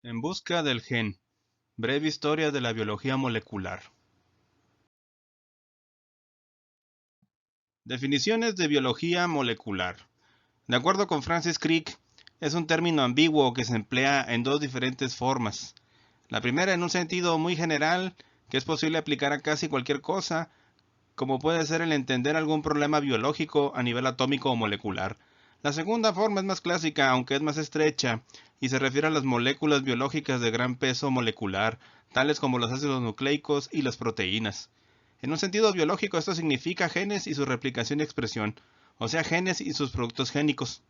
En busca del gen. Breve historia de la biología molecular. Definiciones de biología molecular. De acuerdo con Francis Crick, es un término ambiguo que se emplea en dos diferentes formas. La primera en un sentido muy general, que es posible aplicar a casi cualquier cosa, como puede ser el entender algún problema biológico a nivel atómico o molecular. La segunda forma es más clásica, aunque es más estrecha, y se refiere a las moléculas biológicas de gran peso molecular, tales como los ácidos nucleicos y las proteínas. En un sentido biológico, esto significa genes y su replicación y expresión, o sea, genes y sus productos génicos.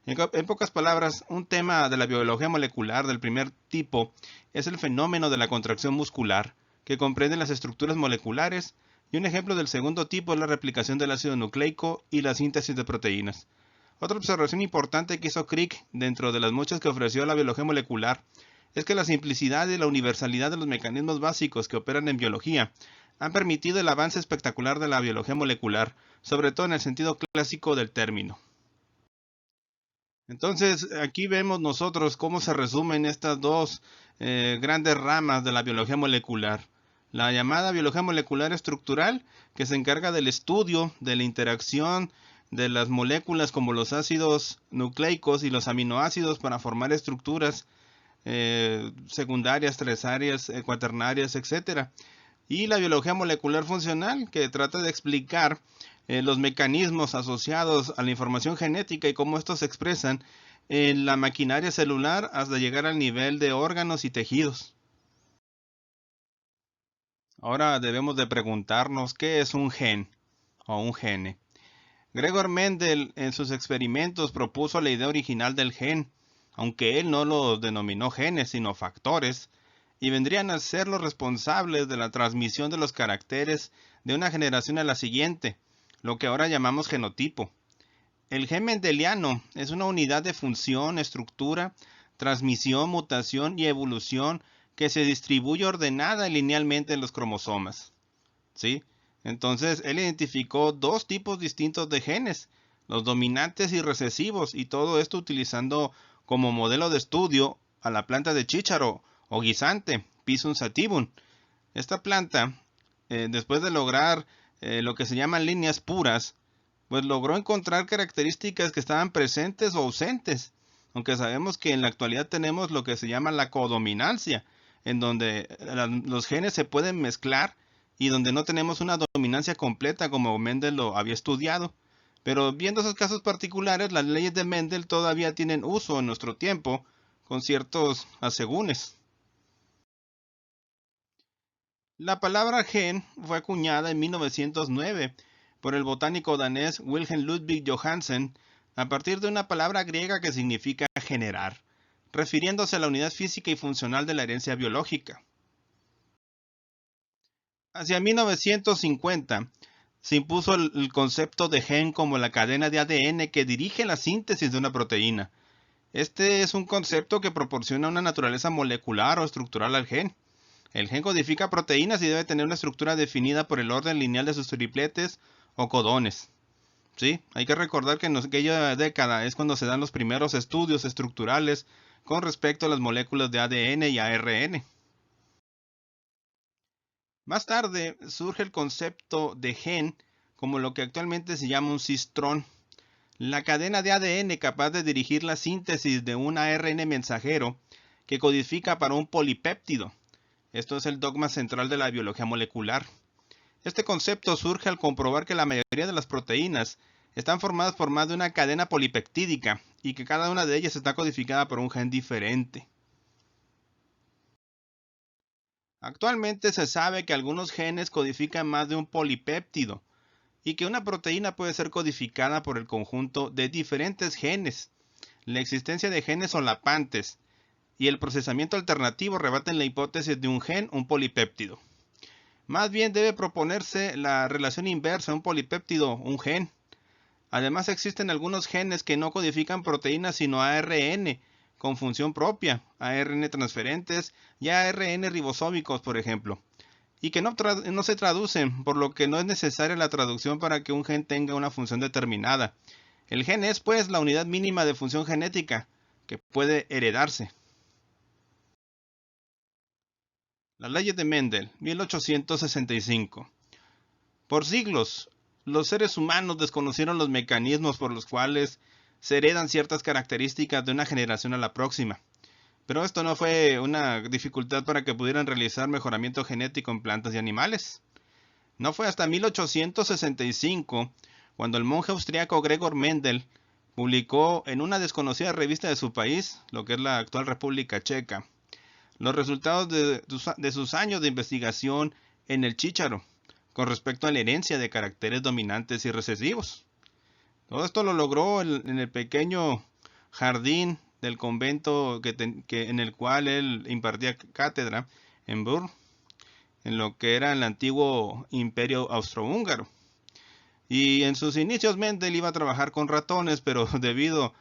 En pocas palabras, un tema de la biología molecular del primer tipo es el fenómeno de la contracción muscular, que comprende las estructuras moleculares, y un ejemplo del segundo tipo es la replicación del ácido nucleico y la síntesis de proteínas. Otra observación importante que hizo Crick, dentro de las muchas que ofreció la biología molecular, es que la simplicidad y la universalidad de los mecanismos básicos que operan en biología han permitido el avance espectacular de la biología molecular, sobre todo en el sentido clásico del término. Entonces, aquí vemos nosotros cómo se resumen estas dos grandes ramas de la biología molecular. La llamada biología molecular estructural, que se encarga del estudio de la interacción de las moléculas como los ácidos nucleicos y los aminoácidos para formar estructuras secundarias, terciarias, cuaternarias, etcétera. Y la biología molecular funcional, que trata de explicar los mecanismos asociados a la información genética y cómo estos se expresan en la maquinaria celular hasta llegar al nivel de órganos y tejidos. Ahora debemos de preguntarnos qué es un gen o un gene. Gregor Mendel en sus experimentos propuso la idea original del gen, aunque él no lo denominó genes sino factores, y vendrían a ser los responsables de la transmisión de los caracteres de una generación a la siguiente, lo que ahora llamamos genotipo. El gen mendeliano es una unidad de función, estructura, transmisión, mutación y evolución que se distribuye ordenada y linealmente en los cromosomas. ¿Sí? Entonces, él identificó dos tipos distintos de genes, los dominantes y recesivos, y todo esto utilizando como modelo de estudio a la planta de chícharo o guisante, Pisum sativum. Esta planta, después de lograr lo que se llaman líneas puras, pues logró encontrar características que estaban presentes o ausentes, aunque sabemos que en la actualidad tenemos lo que se llama la codominancia, en donde los genes se pueden mezclar y donde no tenemos una dominancia completa como Mendel lo había estudiado. Pero viendo esos casos particulares, las leyes de Mendel todavía tienen uso en nuestro tiempo, con ciertos asegúnes. La palabra gen fue acuñada en 1909 por el botánico danés Wilhelm Ludwig Johansen a partir de una palabra griega que significa generar, refiriéndose a la unidad física y funcional de la herencia biológica. Hacia 1950 se impuso el concepto de gen como la cadena de ADN que dirige la síntesis de una proteína. Este es un concepto que proporciona una naturaleza molecular o estructural al gen. El gen codifica proteínas y debe tener una estructura definida por el orden lineal de sus tripletes o codones. ¿Sí? Hay que recordar que en aquella década es cuando se dan los primeros estudios estructurales con respecto a las moléculas de ADN y ARN. Más tarde surge el concepto de gen como lo que actualmente se llama un cistrón, la cadena de ADN capaz de dirigir la síntesis de un ARN mensajero que codifica para un polipéptido. Esto es el dogma central de la biología molecular. Este concepto surge al comprobar que la mayoría de las proteínas están formadas por más de una cadena polipeptídica y que cada una de ellas está codificada por un gen diferente. Actualmente se sabe que algunos genes codifican más de un polipéptido y que una proteína puede ser codificada por el conjunto de diferentes genes. La existencia de genes solapantes y el procesamiento alternativo rebaten la hipótesis de un gen, un polipéptido. Más bien debe proponerse la relación inversa, un polipéptido, un gen. Además existen algunos genes que no codifican proteínas sino ARN con función propia, ARN transferentes y ARN ribosómicos, por ejemplo, y que no se traducen, por lo que no es necesaria la traducción para que un gen tenga una función determinada. El gen es, pues, la unidad mínima de función genética que puede heredarse. Las leyes de Mendel, 1865. Por siglos, los seres humanos desconocieron los mecanismos por los cuales se heredan ciertas características de una generación a la próxima. Pero esto no fue una dificultad para que pudieran realizar mejoramiento genético en plantas y animales. No fue hasta 1865 cuando el monje austriaco Gregor Mendel publicó en una desconocida revista de su país, lo que es la actual República Checa, los resultados de sus años de investigación en el chícharo con respecto a la herencia de caracteres dominantes y recesivos. Todo esto lo logró en el pequeño jardín del convento en el cual él impartía cátedra en Brno, en lo que era el antiguo imperio austrohúngaro. Y en sus inicios Mendel iba a trabajar con ratones, pero debido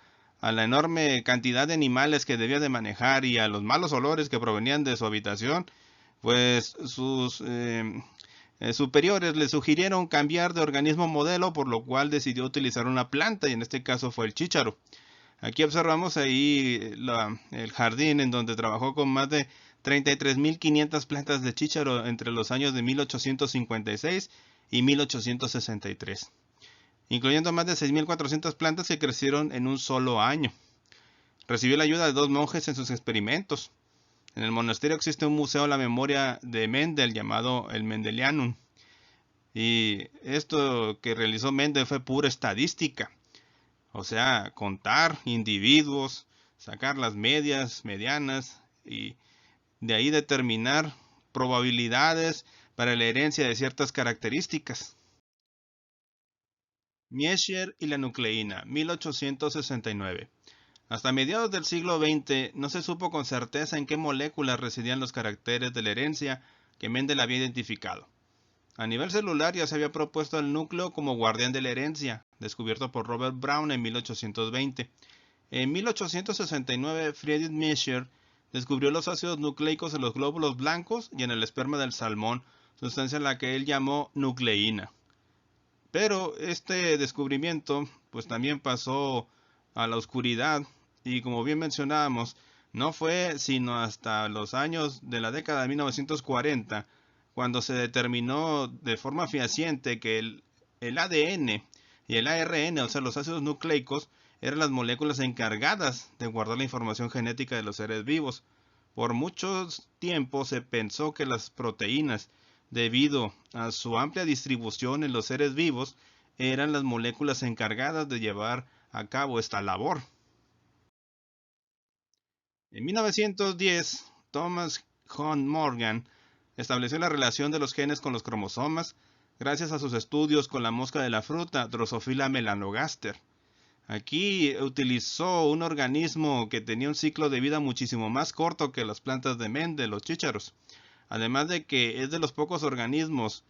a la enorme cantidad de animales que debía de manejar y a los malos olores que provenían de su habitación, pues sus superiores le sugirieron cambiar de organismo modelo, por lo cual decidió utilizar una planta, y en este caso fue el chícharo. Aquí observamos ahí el jardín en donde trabajó con más de 33.500 plantas de chícharo entre los años de 1856 y 1863, incluyendo más de 6.400 plantas que crecieron en un solo año. Recibió la ayuda de 2 monjes en sus experimentos. En el monasterio existe un museo a la memoria de Mendel llamado el Mendelianum. Y esto que realizó Mendel fue pura estadística. O sea, contar individuos, sacar las medias, medianas y de ahí determinar probabilidades para la herencia de ciertas características. Miescher y la nucleína, 1869. Hasta mediados del siglo XX no se supo con certeza en qué moléculas residían los caracteres de la herencia que Mendel había identificado. A nivel celular ya se había propuesto el núcleo como guardián de la herencia, descubierto por Robert Brown en 1820. En 1869, Friedrich Miescher descubrió los ácidos nucleicos en los glóbulos blancos y en el esperma del salmón, sustancia a la que él llamó nucleína. Pero este descubrimiento pues también pasó a la oscuridad y, como bien mencionábamos, no fue sino hasta los años de la década de 1940 cuando se determinó de forma fehaciente que el ADN y el ARN, o sea, los ácidos nucleicos, eran las moléculas encargadas de guardar la información genética de los seres vivos. Por mucho tiempo se pensó que las proteínas, debido a su amplia distribución en los seres vivos, eran las moléculas encargadas de llevar a cabo esta labor. En 1910, Thomas Hunt Morgan estableció la relación de los genes con los cromosomas gracias a sus estudios con la mosca de la fruta, Drosophila melanogaster. Aquí utilizó un organismo que tenía un ciclo de vida muchísimo más corto que las plantas de Mendel, los chícharos. Además de que es de los pocos organismos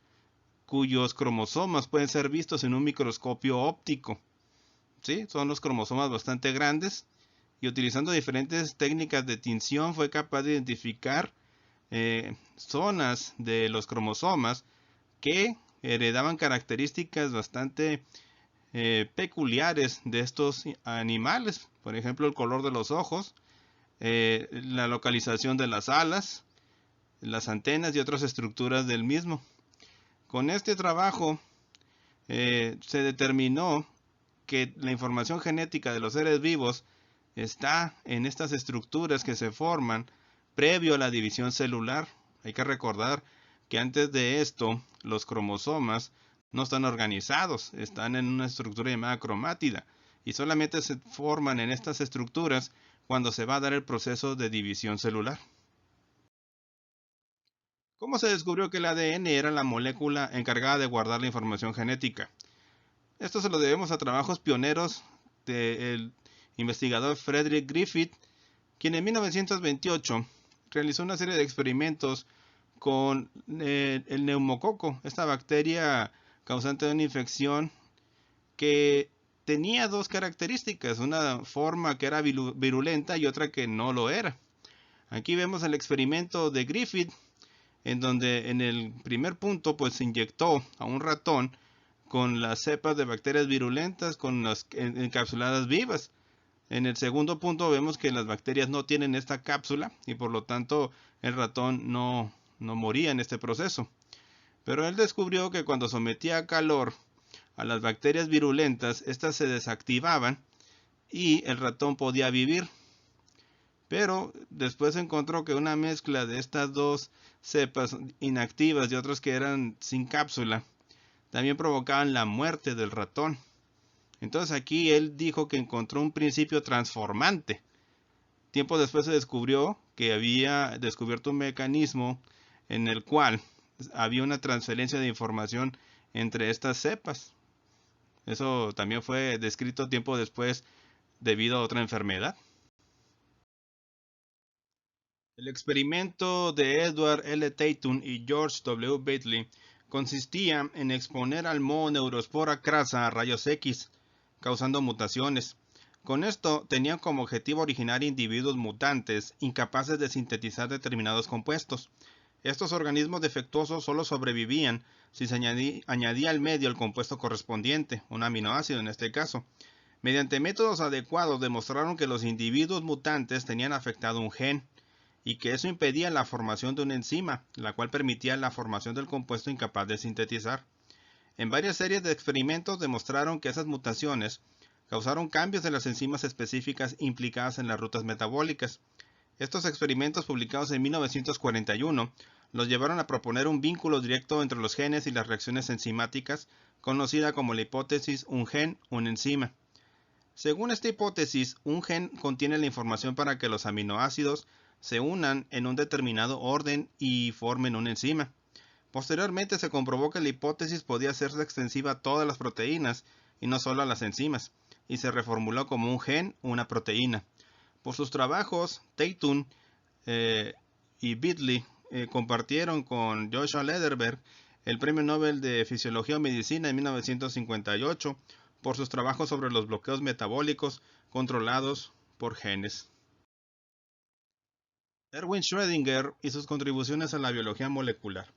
cuyos cromosomas pueden ser vistos en un microscopio óptico. ¿Sí? Son los cromosomas bastante grandes y utilizando diferentes técnicas de tinción fue capaz de identificar zonas de los cromosomas que heredaban características bastante peculiares de estos animales. Por ejemplo, el color de los ojos, la localización de las alas, las antenas y otras estructuras del mismo. Con este trabajo se determinó que la información genética de los seres vivos está en estas estructuras que se forman previo a la división celular. Hay que recordar que antes de esto los cromosomas no están organizados, están en una estructura llamada cromátida y solamente se forman en estas estructuras cuando se va a dar el proceso de división celular. ¿Cómo se descubrió que el ADN era la molécula encargada de guardar la información genética? Esto se lo debemos a trabajos pioneros del investigador Frederick Griffith, quien en 1928 realizó una serie de experimentos con el neumococo, esta bacteria causante de una infección que tenía 2 características, una forma que era virulenta y otra que no lo era. Aquí vemos el experimento de Griffith, en donde en el primer punto pues se inyectó a un ratón con las cepas de bacterias virulentas con las encapsuladas vivas. En el segundo punto vemos que las bacterias no tienen esta cápsula y por lo tanto el ratón no no moría en este proceso. Pero él descubrió que cuando sometía a calor a las bacterias virulentas, estas se desactivaban y el ratón podía vivir. Pero después encontró que una mezcla de estas dos cepas inactivas y otras que eran sin cápsula también provocaban la muerte del ratón. Entonces aquí él dijo que encontró un principio transformante. Tiempo después se descubrió que había descubierto un mecanismo en el cual había una transferencia de información entre estas cepas. Eso también fue descrito tiempo después debido a otra enfermedad. El experimento de Edward L. Tatum y George W. Batley consistía en exponer al moho Neurospora crassa a rayos X, causando mutaciones. Con esto tenían como objetivo originar individuos mutantes incapaces de sintetizar determinados compuestos. Estos organismos defectuosos solo sobrevivían si se añadía al medio el compuesto correspondiente, un aminoácido en este caso. Mediante métodos adecuados demostraron que los individuos mutantes tenían afectado un gen y que eso impedía la formación de una enzima, la cual permitía la formación del compuesto incapaz de sintetizar. En varias series de experimentos demostraron que esas mutaciones causaron cambios en las enzimas específicas implicadas en las rutas metabólicas. Estos experimentos, publicados en 1941, los llevaron a proponer un vínculo directo entre los genes y las reacciones enzimáticas, conocida como la hipótesis un gen, una enzima. Según esta hipótesis, un gen contiene la información para que los aminoácidos se unan en un determinado orden y formen una enzima. Posteriormente se comprobó que la hipótesis podía hacerse extensiva a todas las proteínas y no solo a las enzimas, y se reformuló como un gen, una proteína. Por sus trabajos, Tatum y Batley compartieron con Joshua Lederberg el Premio Nobel de Fisiología o Medicina en 1958 por sus trabajos sobre los bloqueos metabólicos controlados por genes. Erwin Schrödinger y sus contribuciones a la biología molecular.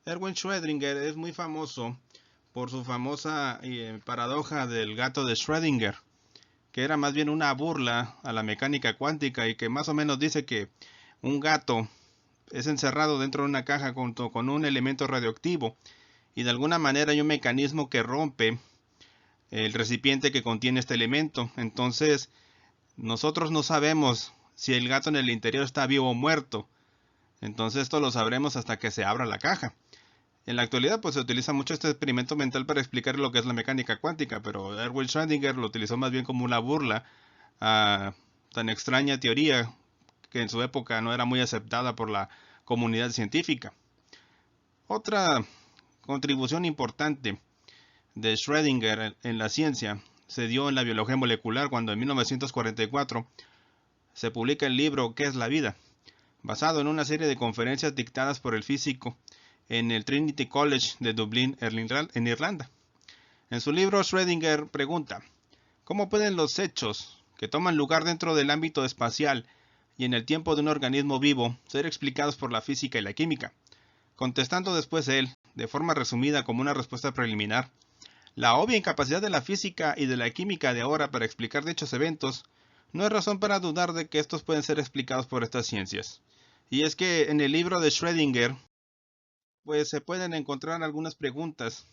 Erwin Schrödinger es muy famoso por su famosa paradoja del gato de Schrödinger, que era más bien una burla a la mecánica cuántica y que más o menos dice que un gato es encerrado dentro de una caja junto con un elemento radioactivo y de alguna manera hay un mecanismo que rompe el recipiente que contiene este elemento. Entonces nosotros no sabemos si el gato en el interior está vivo o muerto. Entonces esto lo sabremos hasta que se abra la caja. En la actualidad pues se utiliza mucho este experimento mental para explicar lo que es la mecánica cuántica, pero Erwin Schrödinger lo utilizó más bien como una burla a tan extraña teoría que en su época no era muy aceptada por la comunidad científica. Otra contribución importante de Schrödinger en la ciencia se dio en la biología molecular cuando en 1944 se publica el libro ¿Qué es la vida?, basado en una serie de conferencias dictadas por el físico en el Trinity College de Dublín, en Irlanda. En su libro, Schrödinger pregunta, ¿cómo pueden los hechos que toman lugar dentro del ámbito espacial y en el tiempo de un organismo vivo ser explicados por la física y la química? Contestando después él, de forma resumida como una respuesta preliminar, la obvia incapacidad de la física y de la química de ahora para explicar dichos eventos no es razón para dudar de que estos pueden ser explicados por estas ciencias. Y es que en el libro de Schrödinger pues se pueden encontrar algunas preguntas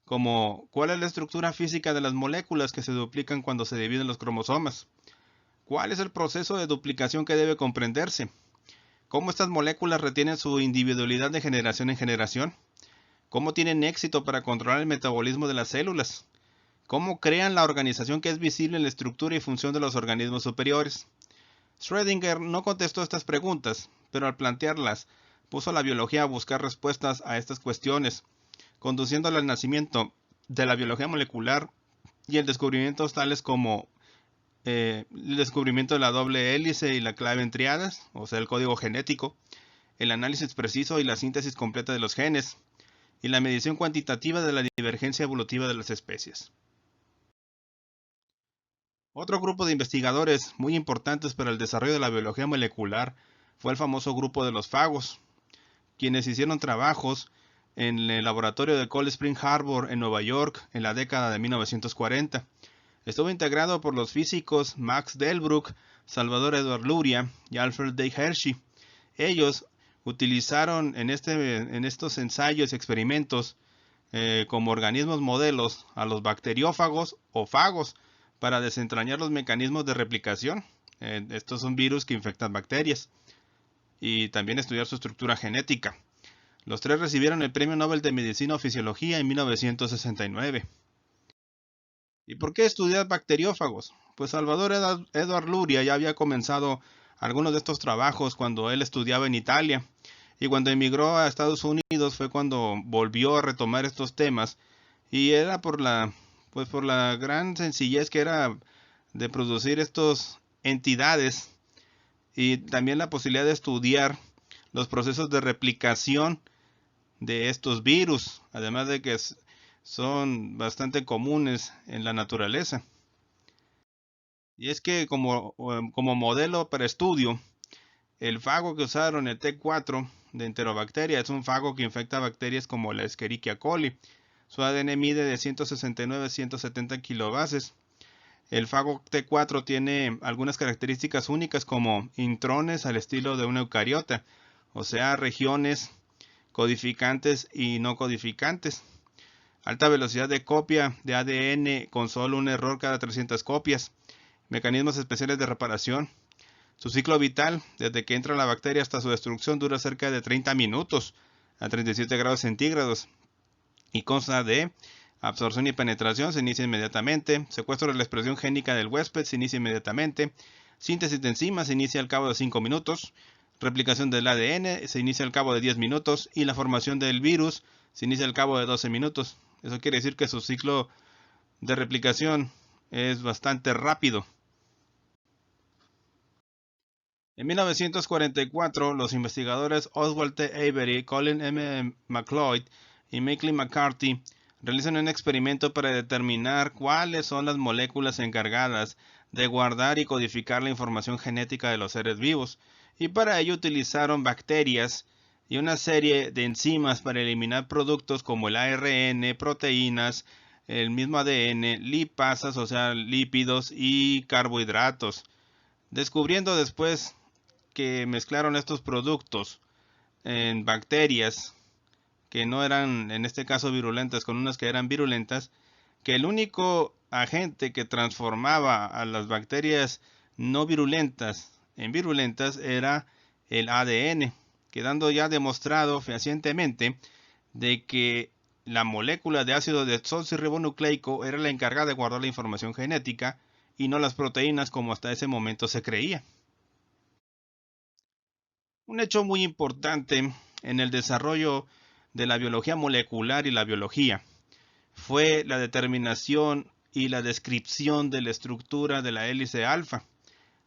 como ¿cuál es la estructura física de las moléculas que se duplican cuando se dividen los cromosomas? ¿Cuál es el proceso de duplicación que debe comprenderse? ¿Cómo estas moléculas retienen su individualidad de generación en generación? ¿Cómo tienen éxito para controlar el metabolismo de las células? ¿Cómo crean la organización que es visible en la estructura y función de los organismos superiores? Schrödinger no contestó estas preguntas, pero al plantearlas, puso a la biología a buscar respuestas a estas cuestiones, conduciéndola al nacimiento de la biología molecular y el descubrimiento tales como el descubrimiento de la doble hélice y la clave en triadas, o sea, el código genético, el análisis preciso y la síntesis completa de los genes, y la medición cuantitativa de la divergencia evolutiva de las especies. Otro grupo de investigadores muy importantes para el desarrollo de la biología molecular fue el famoso grupo de los fagos, quienes hicieron trabajos en el laboratorio de Cold Spring Harbor en Nueva York en la década de 1940. Estuvo integrado por los físicos Max Delbruck, Salvador Edward Luria y Alfred D. Hershey. Ellos Utilizaron en estos ensayos y experimentos como organismos modelos a los bacteriófagos o fagos para desentrañar los mecanismos de replicación. Estos son virus que infectan bacterias, y también estudiar su estructura genética. Los tres recibieron el Premio Nobel de Medicina o Fisiología en 1969. ¿Y por qué estudiar bacteriófagos? Pues Salvador Edward Luria ya había comenzado algunos de estos trabajos cuando él estudiaba en Italia, y cuando emigró a Estados Unidos fue cuando volvió a retomar estos temas, y era por la gran sencillez que era de producir estas entidades, y también la posibilidad de estudiar los procesos de replicación de estos virus, además de que son bastante comunes en la naturaleza. Y es que como modelo para estudio, el fago que usaron, el T4 de Enterobacteria, es un fago que infecta bacterias como la Escherichia coli. Su ADN mide de 169 a 170 kilobases. El fago T4 tiene algunas características únicas como intrones al estilo de una eucariota, o sea, regiones codificantes y no codificantes. Alta velocidad de copia de ADN con solo un error cada 300 copias. Mecanismos especiales de reparación. Su ciclo vital, desde que entra la bacteria hasta su destrucción, dura cerca de 30 minutos a 37 grados centígrados y consta de absorción y penetración, se inicia inmediatamente. Secuestro de la expresión génica del huésped, se inicia inmediatamente. Síntesis de enzimas, se inicia al cabo de 5 minutos. Replicación del ADN, se inicia al cabo de 10 minutos. Y la formación del virus, se inicia al cabo de 12 minutos. Eso quiere decir que su ciclo de replicación es bastante rápido. En 1944, los investigadores Oswald T. Avery, Colin M. McLeod y Michael McCarthy realizan un experimento para determinar cuáles son las moléculas encargadas de guardar y codificar la información genética de los seres vivos, y para ello utilizaron bacterias y una serie de enzimas para eliminar productos como el ARN, proteínas, el mismo ADN, lipasas, o sea, lípidos y carbohidratos, descubriendo después que mezclaron estos productos en bacterias que no eran, en este caso, virulentas con unas que eran virulentas, que el único agente que transformaba a las bacterias no virulentas en virulentas era el ADN, quedando ya demostrado fehacientemente de que la molécula de ácido desoxirribonucleico era la encargada de guardar la información genética y no las proteínas como hasta ese momento se creía. Un hecho muy importante en el desarrollo de la biología molecular y la biología fue la determinación y la descripción de la estructura de la hélice alfa.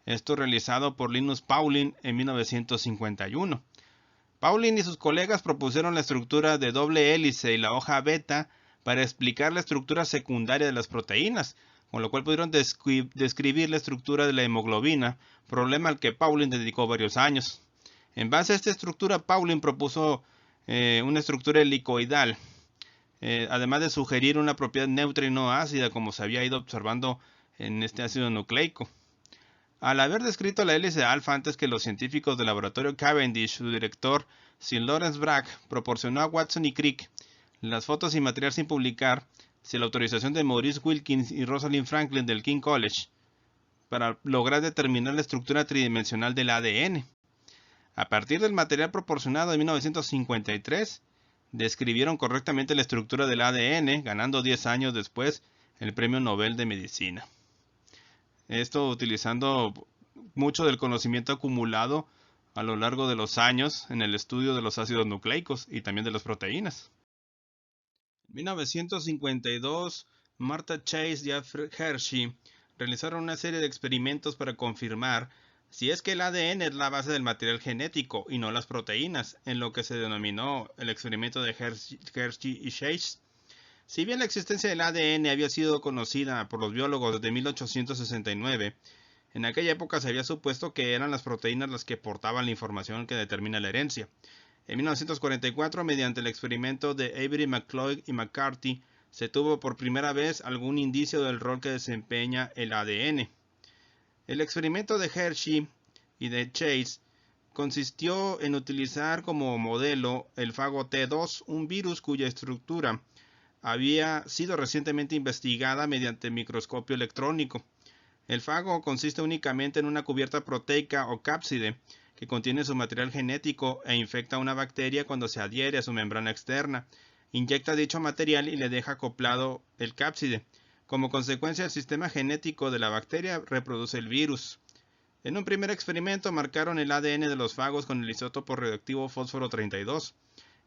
Esto realizado por Linus Pauling en 1951. Pauling y sus colegas propusieron la estructura de doble hélice y la hoja beta para explicar la estructura secundaria de las proteínas, con lo cual pudieron describir la estructura de la hemoglobina, problema al que Pauling dedicó varios años. En base a esta estructura, Pauling propuso una estructura helicoidal, además de sugerir una propiedad neutra y no ácida, como se había ido observando en este ácido nucleico. Al haber descrito la hélice alfa antes que los científicos del laboratorio Cavendish, su director, Sir Lawrence Bragg, proporcionó a Watson y Crick las fotos y material sin publicar, sin la autorización de Maurice Wilkins y Rosalind Franklin del King College, para lograr determinar la estructura tridimensional del ADN. A partir del material proporcionado en 1953, describieron correctamente la estructura del ADN, ganando 10 años después el Premio Nobel de Medicina. Esto utilizando mucho del conocimiento acumulado a lo largo de los años en el estudio de los ácidos nucleicos y también de las proteínas. En 1952, Martha Chase y Alfred Hershey realizaron una serie de experimentos para confirmar si es que el ADN es la base del material genético y no las proteínas, en lo que se denominó el experimento de Hershey y Chase. Si bien la existencia del ADN había sido conocida por los biólogos desde 1869, en aquella época se había supuesto que eran las proteínas las que portaban la información que determina la herencia. En 1944, mediante el experimento de Avery, McLeod y McCarthy, se tuvo por primera vez algún indicio del rol que desempeña el ADN. El experimento de Hershey y de Chase consistió en utilizar como modelo el fago T2, un virus cuya estructura había sido recientemente investigada mediante microscopio electrónico. El fago consiste únicamente en una cubierta proteica o cápside que contiene su material genético e infecta a una bacteria cuando se adhiere a su membrana externa. Inyecta dicho material y le deja acoplado el cápside. Como consecuencia, el sistema genético de la bacteria reproduce el virus. En un primer experimento marcaron el ADN de los fagos con el isótopo radioactivo fósforo 32.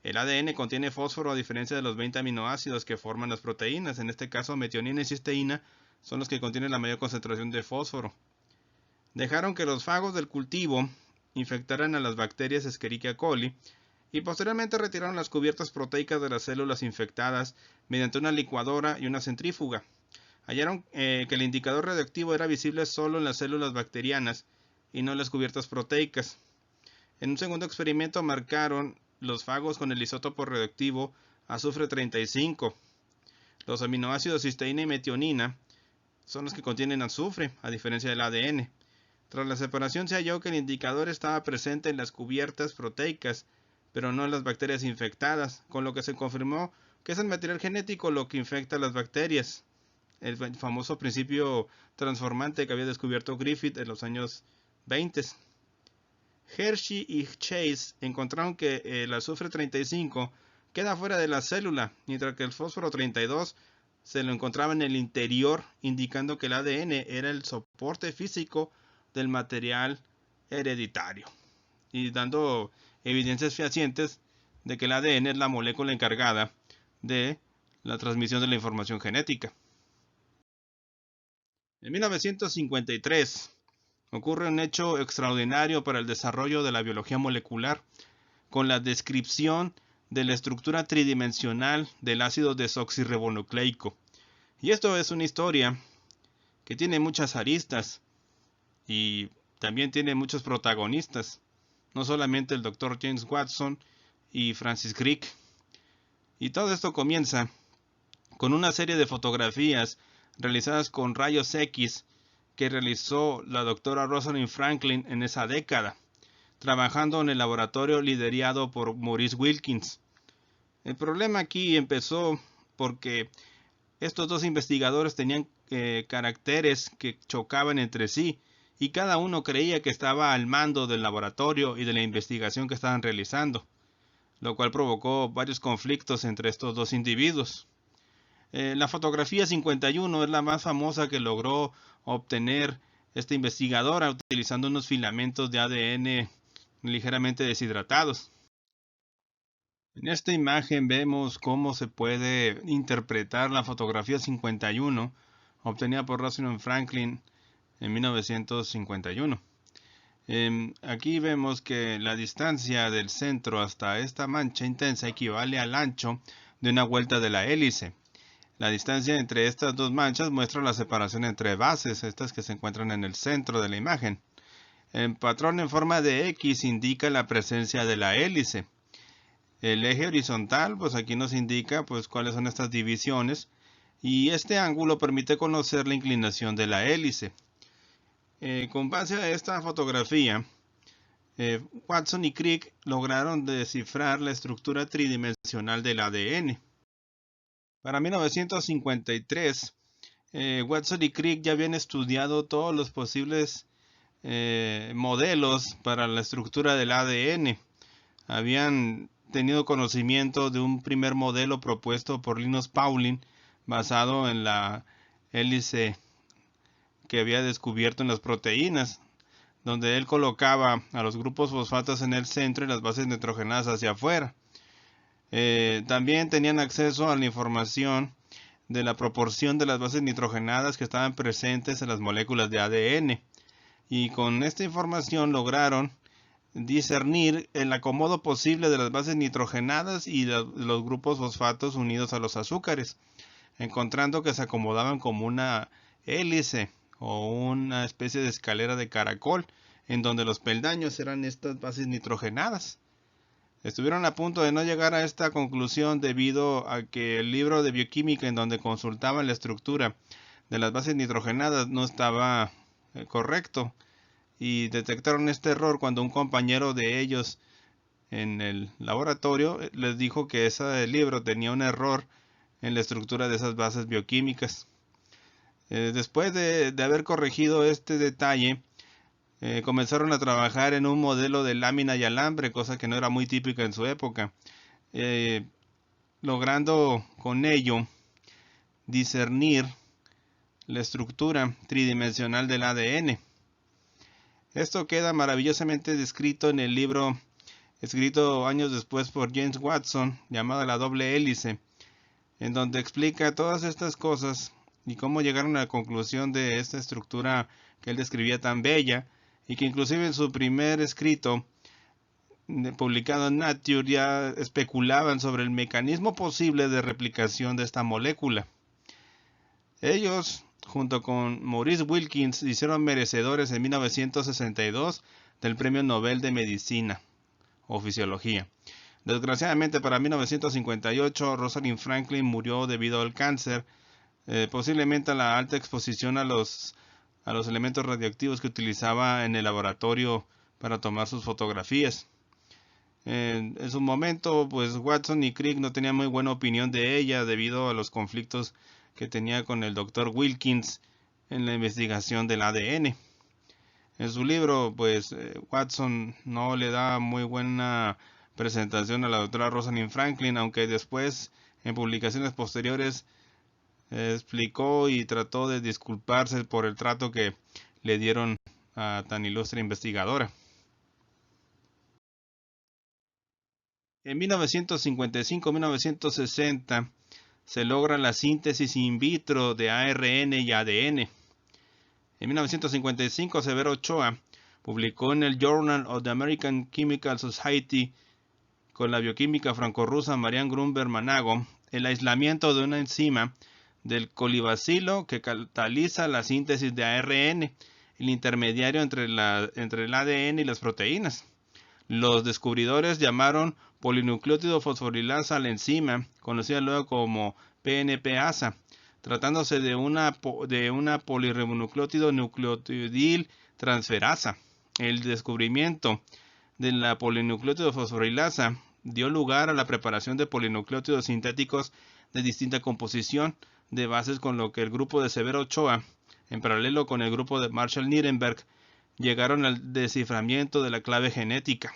El ADN contiene fósforo a diferencia de los 20 aminoácidos que forman las proteínas. En este caso, metionina y cisteína son los que contienen la mayor concentración de fósforo. Dejaron que los fagos del cultivo infectaran a las bacterias Escherichia coli y posteriormente retiraron las cubiertas proteicas de las células infectadas mediante una licuadora y una centrífuga. Hallaron que el indicador radioactivo era visible solo en las células bacterianas y no en las cubiertas proteicas. En un segundo experimento marcaron los fagos con el isótopo radioactivo azufre 35. Los aminoácidos cisteína y metionina son los que contienen azufre, a diferencia del ADN. Tras la separación se halló que el indicador estaba presente en las cubiertas proteicas, pero no en las bacterias infectadas, con lo que se confirmó que es el material genético lo que infecta a las bacterias. El famoso principio transformante que había descubierto Griffith en los años 20. Hershey y Chase encontraron que el azufre 35 queda fuera de la célula, mientras que el fósforo 32 se lo encontraba en el interior, indicando que el ADN era el soporte físico del material hereditario y dando evidencias fehacientes de que el ADN es la molécula encargada de la transmisión de la información genética. En 1953 ocurre un hecho extraordinario para el desarrollo de la biología molecular, con la descripción de la estructura tridimensional del ácido desoxirribonucleico. Y esto es una historia que tiene muchas aristas y también tiene muchos protagonistas, no solamente el Dr. James Watson y Francis Crick. Y todo esto comienza con una serie de fotografías realizadas con rayos X que realizó la doctora Rosalind Franklin en esa década, trabajando en el laboratorio liderado por Maurice Wilkins. El problema aquí empezó porque estos dos investigadores tenían caracteres que chocaban entre sí y cada uno creía que estaba al mando del laboratorio y de la investigación que estaban realizando, lo cual provocó varios conflictos entre estos dos individuos. La fotografía 51 es la más famosa que logró obtener esta investigadora utilizando unos filamentos de ADN ligeramente deshidratados. En esta imagen vemos cómo se puede interpretar la fotografía 51 obtenida por Rosalind Franklin en 1951. Aquí vemos que la distancia del centro hasta esta mancha intensa equivale al ancho de una vuelta de la hélice. La distancia entre estas dos manchas muestra la separación entre bases, estas que se encuentran en el centro de la imagen. El patrón en forma de X indica la presencia de la hélice. El eje horizontal, pues aquí nos indica pues cuáles son estas divisiones y este ángulo permite conocer la inclinación de la hélice. Con base a esta fotografía, Watson y Crick lograron descifrar la estructura tridimensional del ADN. Para 1953, Watson y Crick ya habían estudiado todos los posibles modelos para la estructura del ADN. Habían tenido conocimiento de un primer modelo propuesto por Linus Pauling basado en la hélice que había descubierto en las proteínas, donde él colocaba a los grupos fosfatos en el centro y las bases nitrogenadas hacia afuera. También tenían acceso a la información de la proporción de las bases nitrogenadas que estaban presentes en las moléculas de ADN. Y con esta información lograron discernir el acomodo posible de las bases nitrogenadas y los grupos fosfatos unidos a los azúcares, encontrando que se acomodaban como una hélice o una especie de escalera de caracol, en donde los peldaños eran estas bases nitrogenadas. Estuvieron a punto de no llegar a esta conclusión debido a que el libro de bioquímica en donde consultaban la estructura de las bases nitrogenadas no estaba correcto y detectaron este error cuando un compañero de ellos en el laboratorio les dijo que ese libro tenía un error en la estructura de esas bases bioquímicas. Después de haber corregido este detalle, comenzaron a trabajar en un modelo de lámina y alambre, cosa que no era muy típica en su época, logrando con ello discernir la estructura tridimensional del ADN. Esto queda maravillosamente descrito en el libro escrito años después por James Watson, llamado La doble hélice, en donde explica todas estas cosas y cómo llegaron a la conclusión de esta estructura que él describía tan bella, y que inclusive en su primer escrito publicado en Nature ya especulaban sobre el mecanismo posible de replicación de esta molécula. Ellos, junto con Maurice Wilkins, se hicieron merecedores en 1962 del Premio Nobel de Medicina o Fisiología. Desgraciadamente para 1958 Rosalind Franklin murió debido al cáncer, posiblemente a la alta exposición a los elementos radioactivos que utilizaba en el laboratorio para tomar sus fotografías. En su momento, pues Watson y Crick no tenían muy buena opinión de ella debido a los conflictos que tenía con el Dr. Wilkins en la investigación del ADN. En su libro, pues Watson no le da muy buena presentación a la doctora Rosalind Franklin, aunque después, en publicaciones posteriores, explicó y trató de disculparse por el trato que le dieron a tan ilustre investigadora. En 1955-1960 se logra la síntesis in vitro de ARN y ADN. En 1955 Severo Ochoa publicó en el Journal of the American Chemical Society con la bioquímica franco-rusa Marian Grunberg-Manago el aislamiento de una enzima del colibacilo que cataliza la síntesis de ARN, el intermediario entre el ADN y las proteínas. Los descubridores llamaron polinucleótido fosforilasa a la enzima, conocida luego como PNP-ASA, tratándose de una polirribonucleótido nucleotidil transferasa. El descubrimiento de la polinucleótido fosforilasa dio lugar a la preparación de polinucleótidos sintéticos de distinta composición de bases, con lo que el grupo de Severo Ochoa, en paralelo con el grupo de Marshall-Nirenberg, llegaron al desciframiento de la clave genética.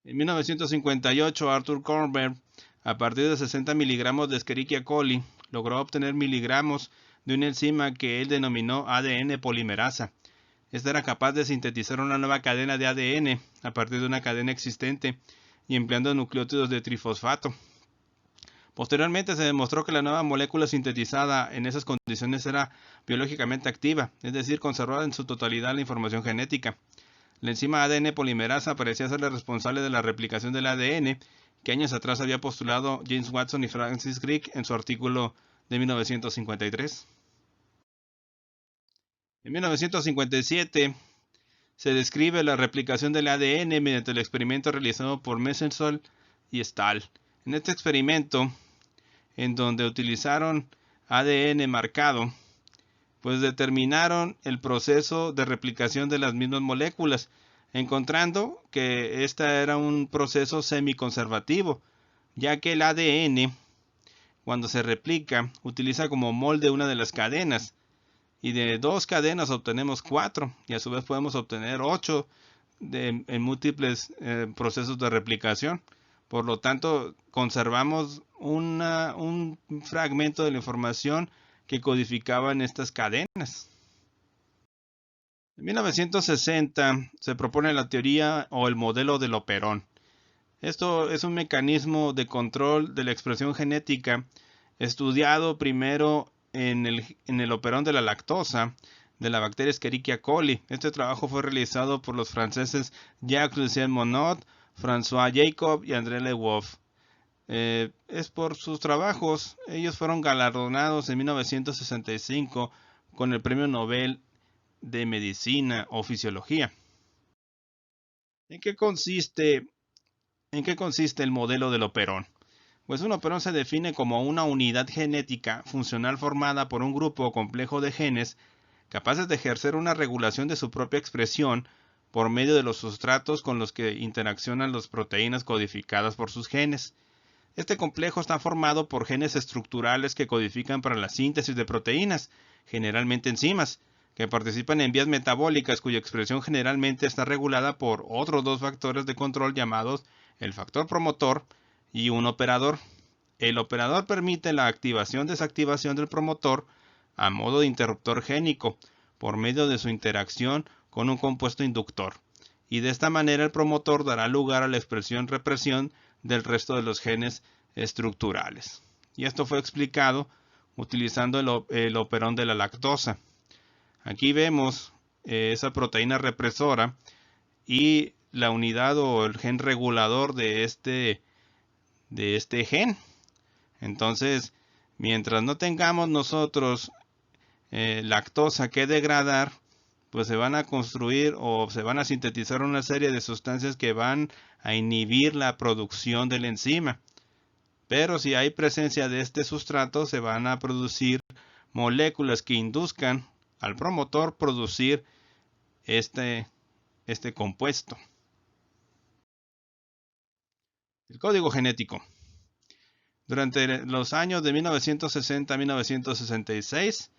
En 1958, Arthur Kornberg, a partir de 60 miligramos de Escherichia coli, logró obtener miligramos de una enzima que él denominó ADN polimerasa. Esta era capaz de sintetizar una nueva cadena de ADN a partir de una cadena existente y empleando nucleótidos de trifosfato. Posteriormente se demostró que la nueva molécula sintetizada en esas condiciones era biológicamente activa, es decir, conservaba en su totalidad la información genética. La enzima ADN polimerasa parecía ser la responsable de la replicación del ADN que años atrás había postulado James Watson y Francis Crick en su artículo de 1953. En 1957 se describe la replicación del ADN mediante el experimento realizado por Mesersol y Stahl. En este experimento, en donde utilizaron ADN marcado, pues determinaron el proceso de replicación de las mismas moléculas, encontrando que este era un proceso semiconservativo, ya que el ADN, cuando se replica, utiliza como molde una de las cadenas, y de 2 cadenas obtenemos 4, y a su vez podemos obtener 8 en múltiples procesos de replicación. Por lo tanto, conservamos un fragmento de la información que codificaban estas cadenas. En 1960 se propone la teoría o el modelo del operón. Esto es un mecanismo de control de la expresión genética estudiado primero en el operón de la lactosa de la bacteria Escherichia coli. Este trabajo fue realizado por los franceses Jacques-Lucien Monod, François Jacob y André Le Woff. Es por sus trabajos, ellos fueron galardonados en 1965 con el Premio Nobel de Medicina o Fisiología. ¿En qué consiste el modelo del operón? Pues un operón se define como una unidad genética funcional formada por un grupo complejo de genes capaces de ejercer una regulación de su propia expresión por medio de los sustratos con los que interaccionan las proteínas codificadas por sus genes. Este complejo está formado por genes estructurales que codifican para la síntesis de proteínas, generalmente enzimas, que participan en vías metabólicas cuya expresión generalmente está regulada por otros dos factores de control llamados el factor promotor y un operador. El operador permite la activación-desactivación del promotor a modo de interruptor génico por medio de su interacción con un compuesto inductor, y de esta manera el promotor dará lugar a la expresión-represión del resto de los genes estructurales. Y esto fue explicado utilizando el operón de la lactosa. Aquí vemos esa proteína represora y la unidad o el gen regulador de este gen. Entonces, mientras no tengamos nosotros lactosa que degradar, pues se van a construir o se van a sintetizar una serie de sustancias que van a inhibir la producción de la enzima. Pero si hay presencia de este sustrato, se van a producir moléculas que induzcan al promotor producir este compuesto. El código genético. Durante los años de 1960 a 1966,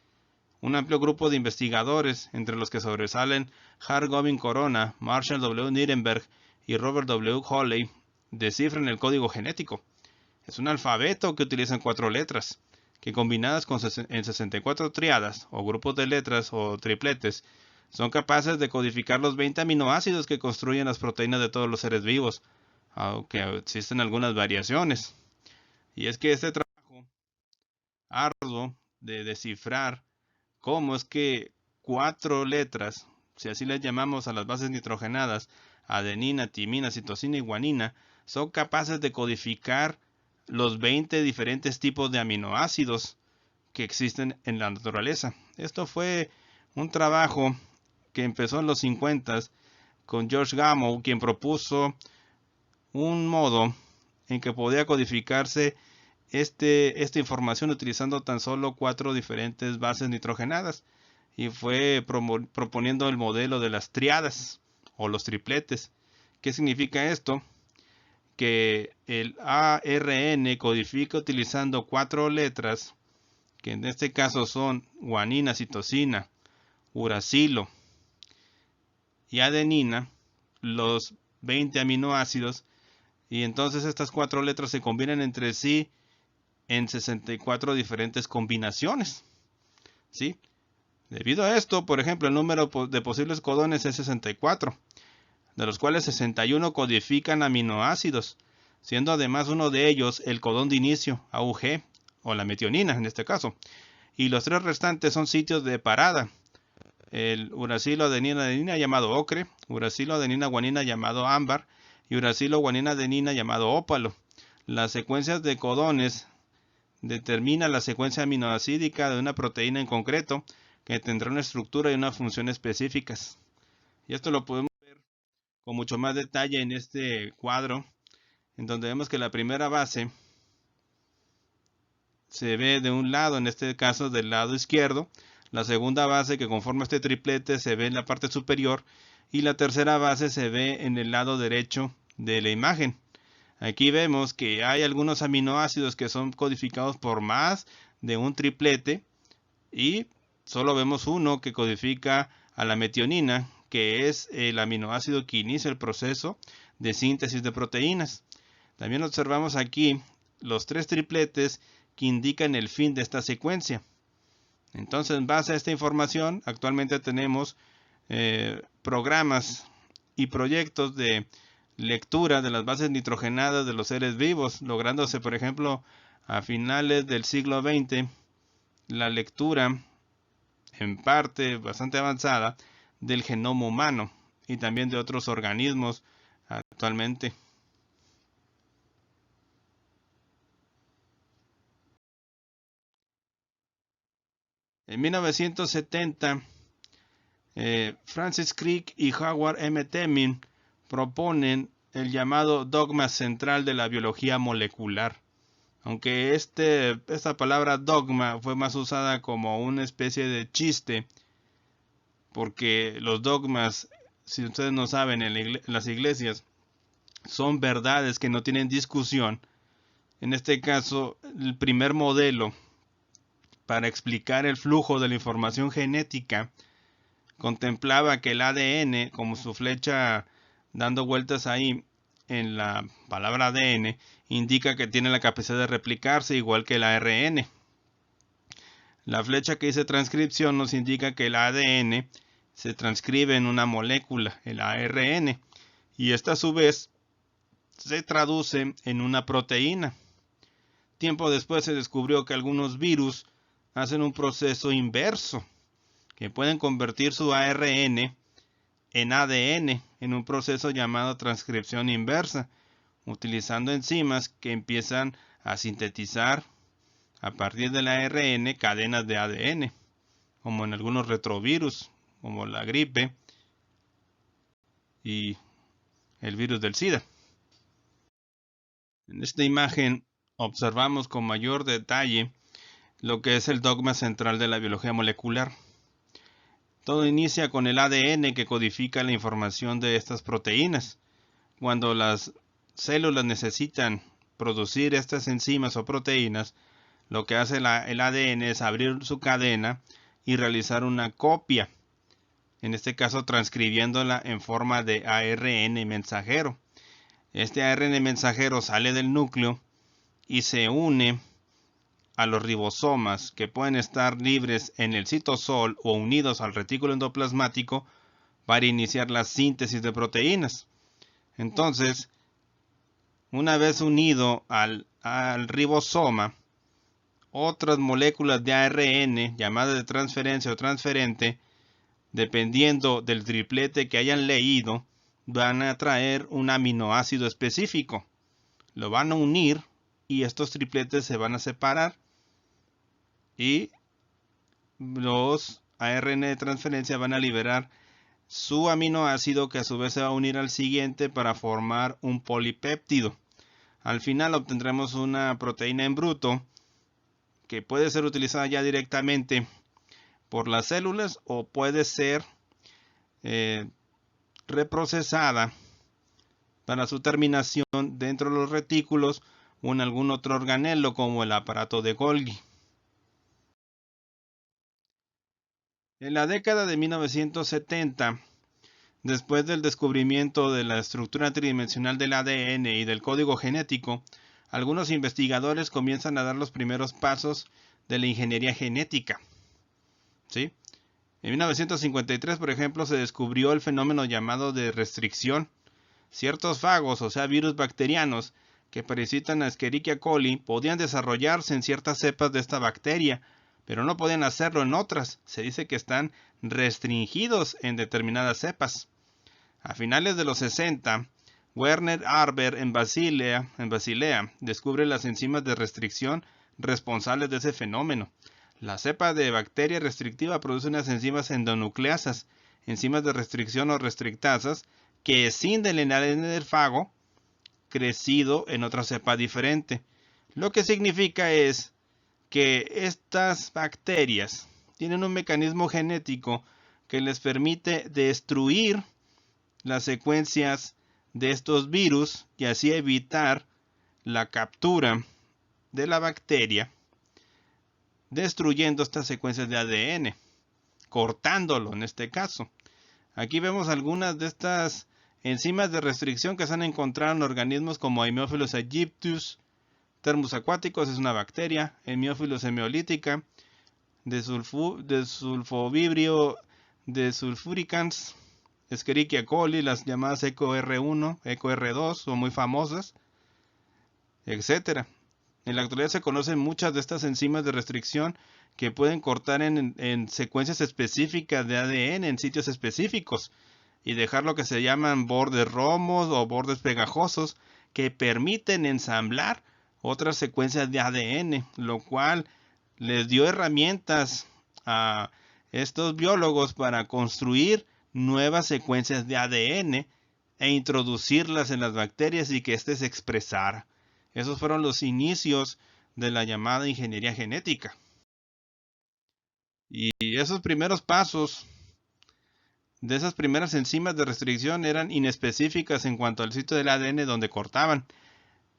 un amplio grupo de investigadores, entre los que sobresalen Hart Govin Corona, Marshall W. Nirenberg y Robert W. Hawley, descifran el código genético. Es un alfabeto que utiliza 4 letras, que combinadas en 64 triadas, o grupos de letras o tripletes, son capaces de codificar los 20 aminoácidos que construyen las proteínas de todos los seres vivos, aunque existen algunas variaciones. Y es que este trabajo arduo de descifrar cómo es que 4 letras, si así les llamamos a las bases nitrogenadas, adenina, timina, citosina y guanina, son capaces de codificar los 20 diferentes tipos de aminoácidos que existen en la naturaleza. Esto fue un trabajo que empezó en los 50 con George Gamow, quien propuso un modo en que podía codificarse esta información utilizando tan solo 4 diferentes bases nitrogenadas, y fue proponiendo el modelo de las triadas o los tripletes. ¿Qué significa esto? Que el ARN codifica utilizando 4 letras, que en este caso son guanina, citosina, uracilo y adenina, los 20 aminoácidos, y entonces estas 4 letras se combinan entre sí en 64 diferentes combinaciones, ¿sí? Debido a esto, por ejemplo, el número de posibles codones es 64, de los cuales 61 codifican aminoácidos, siendo además uno de ellos el codón de inicio, AUG, o la metionina en este caso, y los 3 restantes son sitios de parada, el uracilo adenina adenina llamado ocre, uracilo adenina guanina llamado ámbar, y uracilo guanina adenina llamado ópalo. Las secuencias de codones determinan la secuencia aminoácidica de una proteína en concreto, que tendrá una estructura y una función específicas. Y esto lo podemos ver con mucho más detalle en este cuadro, en donde vemos que la primera base se ve de un lado, en este caso del lado izquierdo, la segunda base que conforma este triplete se ve en la parte superior, y la tercera base se ve en el lado derecho de la imagen. Aquí vemos que hay algunos aminoácidos que son codificados por más de un triplete, y solo vemos uno que codifica a la metionina, que es el aminoácido que inicia el proceso de síntesis de proteínas. También observamos aquí los 3 tripletes que indican el fin de esta secuencia. Entonces, en base a esta información, actualmente tenemos programas y proyectos de lectura de las bases nitrogenadas de los seres vivos, lográndose, por ejemplo, a finales del siglo XX, la lectura en parte bastante avanzada del genoma humano y también de otros organismos actualmente. En 1970, Francis Crick y Howard M. Temin proponen el llamado dogma central de la biología molecular. Aunque esta palabra dogma fue más usada como una especie de chiste porque los dogmas, si ustedes no saben, en las iglesias son verdades que no tienen discusión. En este caso, el primer modelo para explicar el flujo de la información genética contemplaba que el ADN, como su flecha dando vueltas ahí en la palabra ADN, indica que tiene la capacidad de replicarse igual que el ARN. La flecha que dice transcripción nos indica que el ADN se transcribe en una molécula, el ARN, y esta a su vez se traduce en una proteína. Tiempo después se descubrió que algunos virus hacen un proceso inverso, que pueden convertir su ARN en ADN en un proceso llamado transcripción inversa, utilizando enzimas que empiezan a sintetizar a partir del ARN cadenas de ADN, como en algunos retrovirus, como la gripe y el virus del SIDA. En esta imagen observamos con mayor detalle lo que es el dogma central de la biología molecular. Todo inicia con el ADN que codifica la información de estas proteínas. Cuando las células necesitan producir estas enzimas o proteínas, lo que hace el ADN es abrir su cadena y realizar una copia, en este caso transcribiéndola en forma de ARN mensajero. Este ARN mensajero sale del núcleo y se une a los ribosomas, que pueden estar libres en el citosol o unidos al retículo endoplasmático para iniciar la síntesis de proteínas. Entonces, una vez unido al ribosoma, otras moléculas de ARN llamadas de transferencia o transferente, dependiendo del triplete que hayan leído, van a traer un aminoácido específico. Lo van a unir y estos tripletes se van a separar y los ARN de transferencia van a liberar su aminoácido, que a su vez se va a unir al siguiente para formar un polipéptido. Al final obtendremos una proteína en bruto que puede ser utilizada ya directamente por las células o puede ser reprocesada para su terminación dentro de los retículos o en algún otro organelo como el aparato de Golgi. En la década de 1970, después del descubrimiento de la estructura tridimensional del ADN y del código genético, algunos investigadores comienzan a dar los primeros pasos de la ingeniería genética. ¿Sí? En 1953, por ejemplo, se descubrió el fenómeno llamado de restricción. Ciertos fagos, o sea, virus bacterianos, que parasitan a Escherichia coli, podían desarrollarse en ciertas cepas de esta bacteria, pero no podían hacerlo en otras. Se dice que están restringidos en determinadas cepas. A finales de los 60, Werner Arber en Basilea descubre las enzimas de restricción responsables de ese fenómeno. La cepa de bacteria restrictiva produce unas enzimas endonucleasas, enzimas de restricción o restrictasas, que escinden el ADN del fago crecido en otra cepa diferente. Lo que significa es que estas bacterias tienen un mecanismo genético que les permite destruir las secuencias de estos virus y así evitar la captura de la bacteria, destruyendo estas secuencias de ADN, cortándolo en este caso. Aquí vemos algunas de estas enzimas de restricción que se han encontrado en organismos como Haemophilus aegyptus, Thermus aquaticus es una bacteria, Haemophilus hemolytica, desulfovibrio desulfuricans, Escherichia coli, las llamadas EcoR1, EcoR2 son muy famosas, etc. En la actualidad se conocen muchas de estas enzimas de restricción que pueden cortar en secuencias específicas de ADN en sitios específicos y dejar lo que se llaman bordes romos o bordes pegajosos que permiten ensamblar otras secuencias de ADN, lo cual les dio herramientas a estos biólogos para construir nuevas secuencias de ADN e introducirlas en las bacterias y que éste se expresara. Esos fueron los inicios de la llamada ingeniería genética. Y esos primeros pasos de esas primeras enzimas de restricción eran inespecíficas en cuanto al sitio del ADN donde cortaban.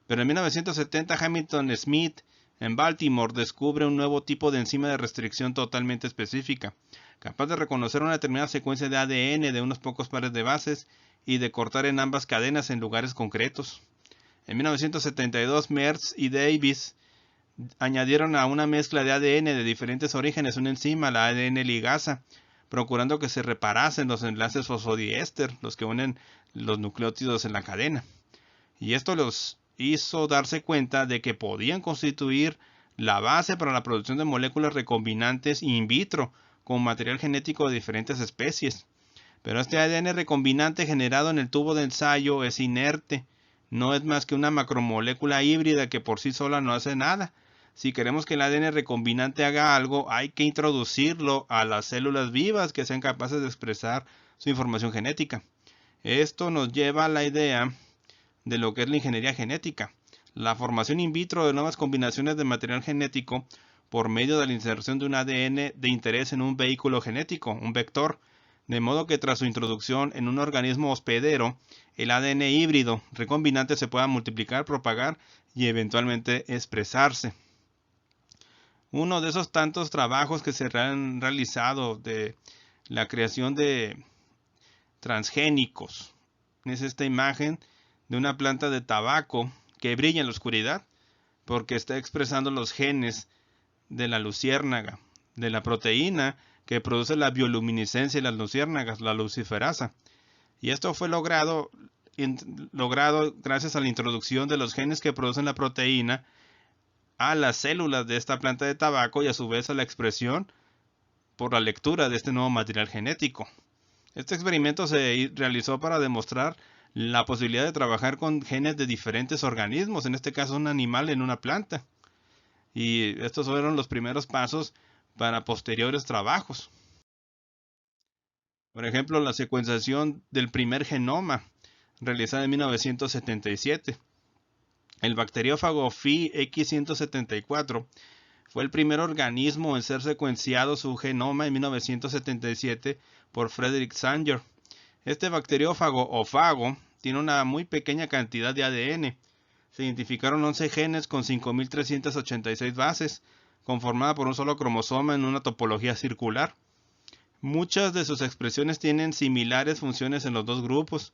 Pero en 1970 Hamilton Smith en Baltimore descubre un nuevo tipo de enzima de restricción totalmente específica, capaz de reconocer una determinada secuencia de ADN de unos pocos pares de bases y de cortar en ambas cadenas en lugares concretos. En 1972 Merz y Davis añadieron a una mezcla de ADN de diferentes orígenes una enzima, la ADN ligasa, procurando que se reparasen los enlaces fosfodiéster, los que unen los nucleótidos en la cadena. Y esto los hizo darse cuenta de que podían constituir la base para la producción de moléculas recombinantes in vitro con material genético de diferentes especies. Pero este ADN recombinante generado en el tubo de ensayo es inerte, no es más que una macromolécula híbrida que por sí sola no hace nada. Si queremos que el ADN recombinante haga algo, hay que introducirlo a las células vivas que sean capaces de expresar su información genética. Esto nos lleva a la idea de lo que es la ingeniería genética, la formación in vitro de nuevas combinaciones de material genético por medio de la inserción de un ADN de interés en un vehículo genético, un vector, de modo que tras su introducción en un organismo hospedero, el ADN híbrido recombinante se pueda multiplicar, propagar y eventualmente expresarse. Uno de esos tantos trabajos que se han realizado de la creación de transgénicos es esta imagen de una planta de tabaco que brilla en la oscuridad porque está expresando los genes de la luciérnaga, de la proteína que produce la bioluminiscencia y las luciérnagas, la luciferasa. Y esto fue logrado gracias a la introducción de los genes que producen la proteína a las células de esta planta de tabaco y a su vez a la expresión por la lectura de este nuevo material genético. Este experimento se realizó para demostrar la posibilidad de trabajar con genes de diferentes organismos, en este caso un animal en una planta. Y estos fueron los primeros pasos para posteriores trabajos. Por ejemplo, la secuenciación del primer genoma, realizada en 1977. El bacteriófago Phi X174 fue el primer organismo en ser secuenciado su genoma en 1977 por Frederick Sanger. Este bacteriófago o fago tiene una muy pequeña cantidad de ADN. Se identificaron 11 genes con 5.386 bases, conformada por un solo cromosoma en una topología circular. Muchas de sus expresiones tienen similares funciones en los dos grupos.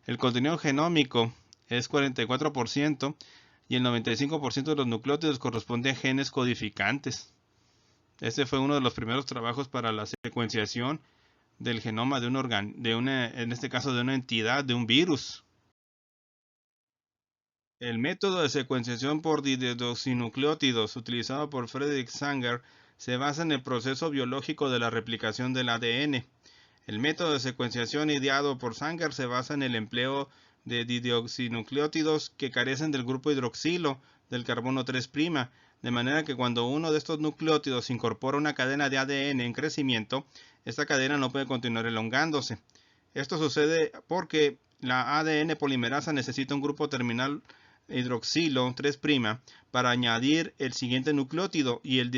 El contenido genómico es 44% y el 95% de los nucleótidos corresponde a genes codificantes. Este fue uno de los primeros trabajos para la secuenciación del genoma de en este caso de una entidad, de un virus. El método de secuenciación por dideoxinucleótidos utilizado por Frederick Sanger se basa en el proceso biológico de la replicación del ADN. El método de secuenciación ideado por Sanger se basa en el empleo de dideoxinucleótidos que carecen del grupo hidroxilo del carbono 3', de manera que cuando uno de estos nucleótidos incorpora una cadena de ADN en crecimiento, esta cadena no puede continuar elongándose. Esto sucede porque la ADN polimerasa necesita un grupo terminal hidroxilo 3' para añadir el siguiente nucleótido y el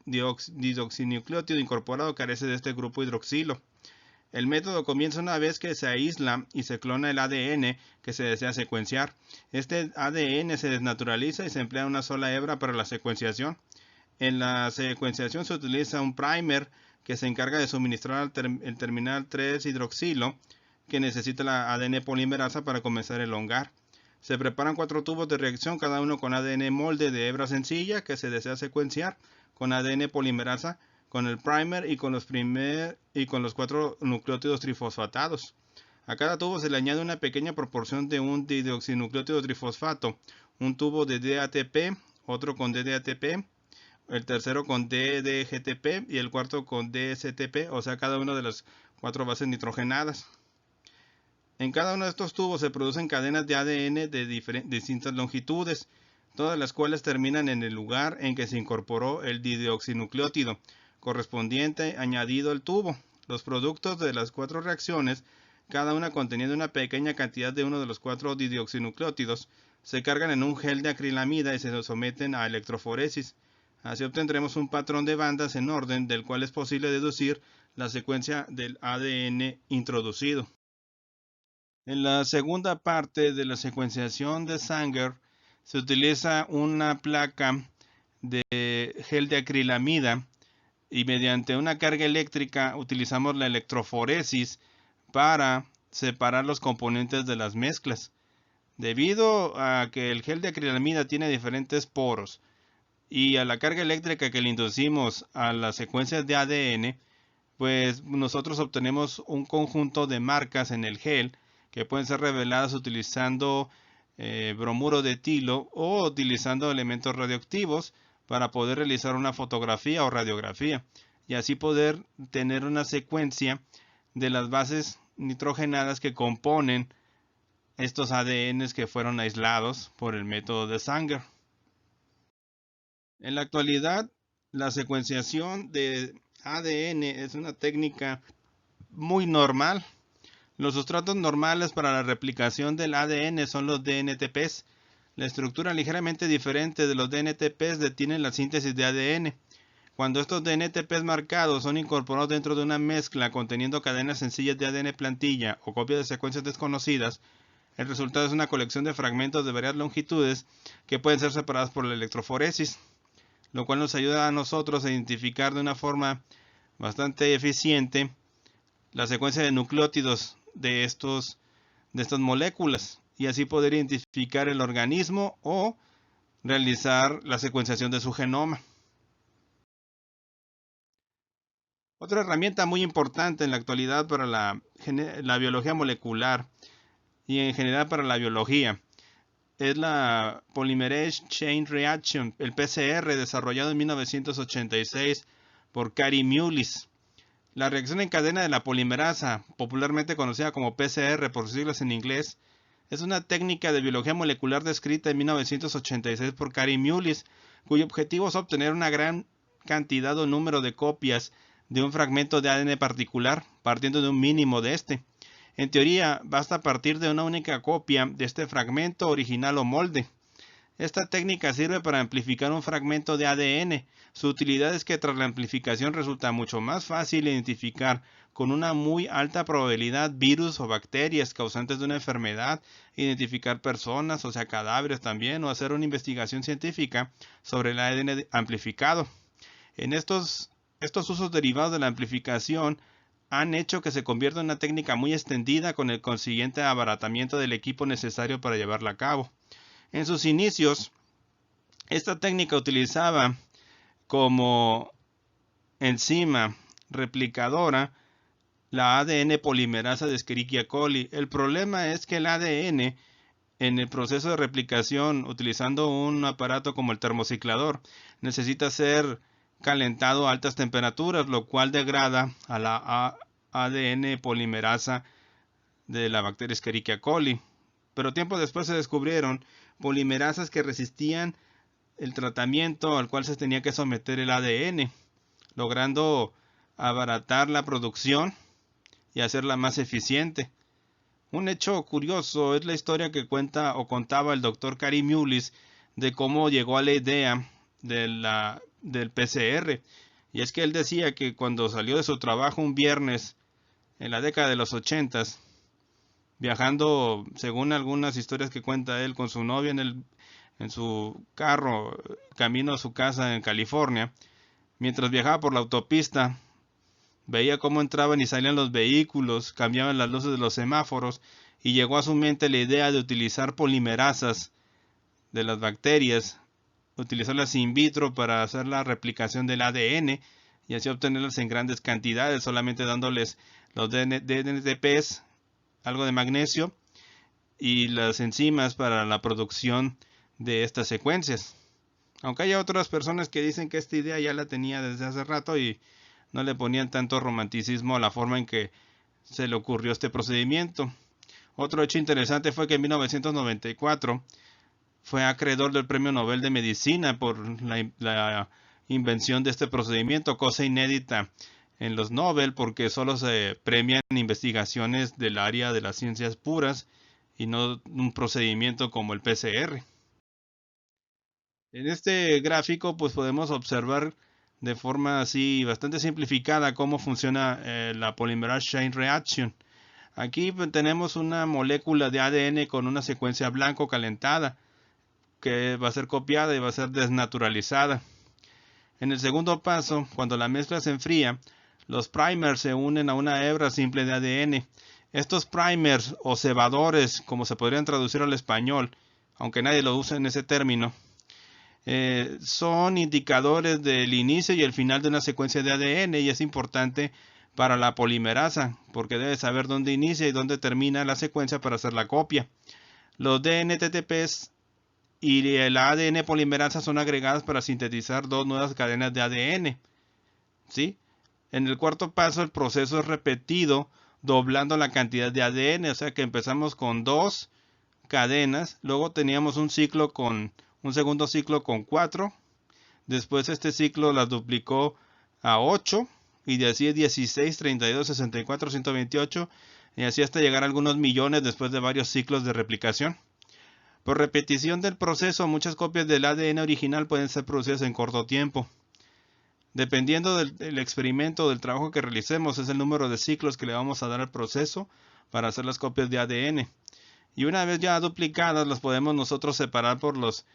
dideoxinucleótido incorporado carece de este grupo hidroxilo. El método comienza una vez que se aísla y se clona el ADN que se desea secuenciar. Este ADN se desnaturaliza y se emplea una sola hebra para la secuenciación. En la secuenciación se utiliza un primer que se encarga de suministrar el terminal 3-hidroxilo que necesita la ADN polimerasa para comenzar a elongar. Se preparan 4 tubos de reacción, cada uno con ADN molde de hebra sencilla que se desea secuenciar, con ADN polimerasa, con el primer y con los 4 nucleótidos trifosfatados. A cada tubo se le añade una pequeña proporción de un dideoxinucleótido trifosfato, un tubo de DATP, otro con DDATP, el tercero con DDGTP y el cuarto con DSTP, o sea, cada una de las 4 bases nitrogenadas. En cada uno de estos tubos se producen cadenas de ADN de distintas longitudes, todas las cuales terminan en el lugar en que se incorporó el dideoxinucleótido correspondiente añadido al tubo. Los productos de las 4 reacciones, cada una conteniendo una pequeña cantidad de uno de los 4 dideoxinucleótidos, se cargan en un gel de acrilamida y se someten a electroforesis. Así obtendremos un patrón de bandas en orden del cual es posible deducir la secuencia del ADN introducido. En la segunda parte de la secuenciación de Sanger se utiliza una placa de gel de acrilamida y mediante una carga eléctrica utilizamos la electroforesis para separar los componentes de las mezclas. Debido a que el gel de acrilamida tiene diferentes poros y a la carga eléctrica que le inducimos a las secuencias de ADN, pues nosotros obtenemos un conjunto de marcas en el gel que pueden ser reveladas utilizando bromuro de etilo o utilizando elementos radioactivos para poder realizar una fotografía o radiografía y así poder tener una secuencia de las bases nitrogenadas que componen estos ADNs que fueron aislados por el método de Sanger. En la actualidad, la secuenciación de ADN es una técnica muy normal. Los sustratos normales para la replicación del ADN son los DNTPs. La estructura ligeramente diferente de los DNTPs detiene la síntesis de ADN. Cuando estos DNTPs marcados son incorporados dentro de una mezcla conteniendo cadenas sencillas de ADN plantilla o copias de secuencias desconocidas, el resultado es una colección de fragmentos de varias longitudes que pueden ser separadas por la electroforesis, lo cual nos ayuda a nosotros a identificar de una forma bastante eficiente la secuencia de nucleótidos de estas moléculas y así poder identificar el organismo o realizar la secuenciación de su genoma. Otra herramienta muy importante en la actualidad para la biología molecular y en general para la biología es la Polymerase Chain Reaction, el PCR, desarrollado en 1986 por Kary Mullis. La reacción en cadena de la polimerasa, popularmente conocida como PCR por sus siglas en inglés, es una técnica de biología molecular descrita en 1986 por Kary Mullis, cuyo objetivo es obtener una gran cantidad o número de copias de un fragmento de ADN particular, partiendo de un mínimo de este. En teoría, basta partir de una única copia de este fragmento original o molde. Esta técnica sirve para amplificar un fragmento de ADN. Su utilidad es que tras la amplificación resulta mucho más fácil identificar con una muy alta probabilidad virus o bacterias causantes de una enfermedad, identificar personas, o sea cadáveres también, o hacer una investigación científica sobre el ADN amplificado. En estos usos derivados de la amplificación han hecho que se convierta en una técnica muy extendida con el consiguiente abaratamiento del equipo necesario para llevarla a cabo. En sus inicios, esta técnica utilizaba como enzima replicadora la ADN polimerasa de Escherichia coli. El problema es que el ADN en el proceso de replicación, utilizando un aparato como el termociclador, necesita ser calentado a altas temperaturas, lo cual degrada a la ADN polimerasa de la bacteria Escherichia coli. Pero tiempo después se descubrieron polimerasas que resistían el tratamiento al cual se tenía que someter el ADN, logrando abaratar la producción y hacerla más eficiente. Un hecho curioso es la historia que contaba el doctor Kary Mullis de cómo llegó a la idea del PCR. Y es que él decía que cuando salió de su trabajo un viernes en la década de los 80, viajando, según algunas historias que cuenta él, con su novia en su carro, camino a su casa en California, mientras viajaba por la autopista, veía cómo entraban y salían los vehículos, cambiaban las luces de los semáforos, y llegó a su mente la idea de utilizar polimerasas de las bacterias, utilizarlas in vitro para hacer la replicación del ADN y así obtenerlas en grandes cantidades, solamente dándoles los DNTPs, algo de magnesio y las enzimas para la producción de estas secuencias. Aunque hay otras personas que dicen que esta idea ya la tenía desde hace rato y no le ponían tanto romanticismo a la forma en que se le ocurrió este procedimiento. Otro hecho interesante fue que en 1994 fue acreedor del Premio Nobel de Medicina por la invención de este procedimiento, cosa inédita en los Nobel porque solo se premian investigaciones del área de las ciencias puras y no un procedimiento como el PCR. En este gráfico pues podemos observar de forma así bastante simplificada cómo funciona la Polymerase Chain Reaction. Aquí pues, tenemos una molécula de ADN con una secuencia blanco calentada que va a ser copiada y va a ser desnaturalizada. En el segundo paso, cuando la mezcla se enfría, los primers se unen a una hebra simple de ADN. Estos primers o cebadores, como se podrían traducir al español, aunque nadie lo usa en ese término, son indicadores del inicio y el final de una secuencia de ADN y es importante para la polimerasa porque debe saber dónde inicia y dónde termina la secuencia para hacer la copia. Los DNTTPs y la ADN polimerasa son agregadas para sintetizar dos nuevas cadenas de ADN. ¿Sí? En el cuarto paso el proceso es repetido doblando la cantidad de ADN, o sea que empezamos con dos cadenas, luego teníamos un segundo ciclo con 4, después este ciclo las duplicó a 8 y de así 16, 32, 64, 128 y así hasta llegar a algunos millones después de varios ciclos de replicación. Por repetición del proceso, muchas copias del ADN original pueden ser producidas en corto tiempo. Dependiendo del experimento o del trabajo que realicemos, es el número de ciclos que le vamos a dar al proceso para hacer las copias de ADN. Y una vez ya duplicadas, las podemos nosotros separar por los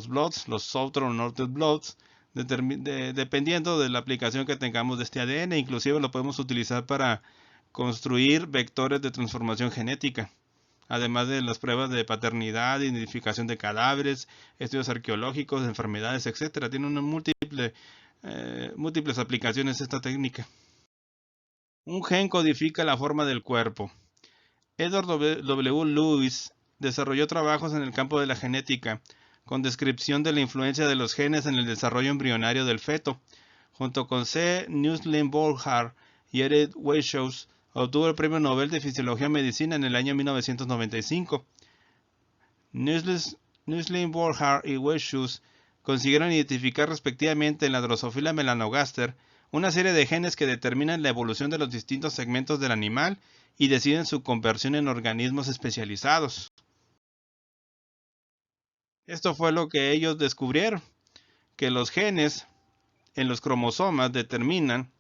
blots, los Southern o Northern blots, dependiendo de la aplicación que tengamos de este ADN. Inclusive lo podemos utilizar para construir vectores de transformación genética. Además de las pruebas de paternidad, identificación de cadáveres, estudios arqueológicos, enfermedades, etc. Tiene una múltiples aplicaciones esta técnica. Un gen codifica la forma del cuerpo. Edward W. Lewis desarrolló trabajos en el campo de la genética, con descripción de la influencia de los genes en el desarrollo embrionario del feto. Junto con C. Nusslein Borchardt y Eric Weishaupt, obtuvo el Premio Nobel de Fisiología y Medicina en el año 1995. Nusslein Borchardt y Weishaupt consiguieron identificar respectivamente en la Drosophila melanogaster una serie de genes que determinan la evolución de los distintos segmentos del animal y deciden su conversión en organismos especializados. Esto fue lo que ellos descubrieron, que los genes en los cromosomas determinan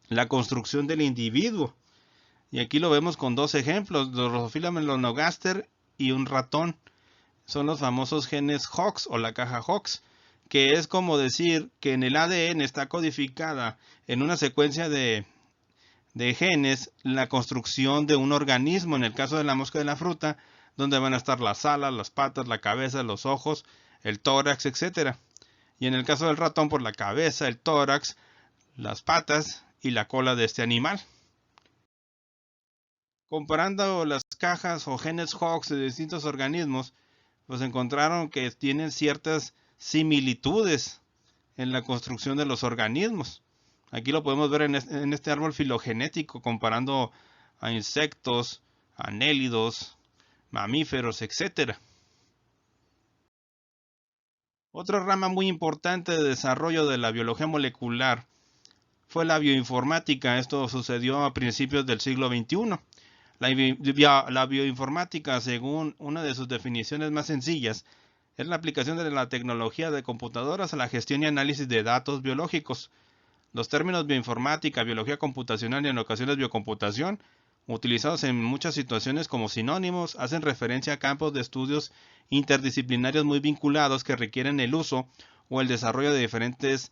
la construcción del individuo. Y aquí lo vemos con dos ejemplos, Drosophila melanogaster y un ratón. Son los famosos genes Hox o la caja Hox, que es como decir que en el ADN está codificada en una secuencia de genes la construcción de un organismo. En el caso de la mosca de la fruta, donde van a estar las alas, las patas, la cabeza, los ojos, el tórax, etc. Y en el caso del ratón, por la cabeza, el tórax, las patas y la cola de este animal. Comparando las cajas o genes Hox de distintos organismos, pues encontraron que tienen ciertas similitudes en la construcción de los organismos. Aquí lo podemos ver en este árbol filogenético, comparando a insectos, anélidos, mamíferos, etc. Otra rama muy importante de desarrollo de la biología molecular fue la bioinformática. Esto sucedió a principios del siglo XXI. La bioinformática, según una de sus definiciones más sencillas, es la aplicación de la tecnología de computadoras a la gestión y análisis de datos biológicos. Los términos bioinformática, biología computacional y en ocasiones biocomputación, utilizados en muchas situaciones como sinónimos, hacen referencia a campos de estudios interdisciplinarios muy vinculados que requieren el uso o el desarrollo de diferentes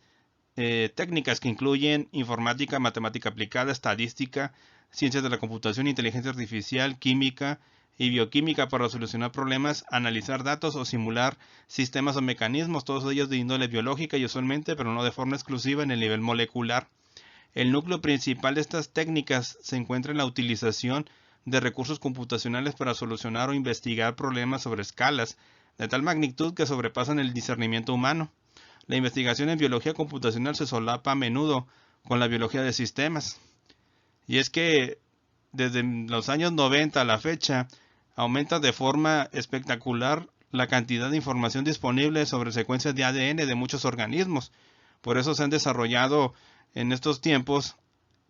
técnicas que incluyen informática, matemática aplicada, estadística, ciencias de la computación, inteligencia artificial, química y bioquímica para solucionar problemas, analizar datos o simular sistemas o mecanismos, todos ellos de índole biológica y usualmente, pero no de forma exclusiva, en el nivel molecular. El núcleo principal de estas técnicas se encuentra en la utilización de recursos computacionales para solucionar o investigar problemas sobre escalas de tal magnitud que sobrepasan el discernimiento humano. La investigación en biología computacional se solapa a menudo con la biología de sistemas. Y es que desde los años 90 a la fecha aumenta de forma espectacular la cantidad de información disponible sobre secuencias de ADN de muchos organismos. Por eso se han desarrollado en estos tiempos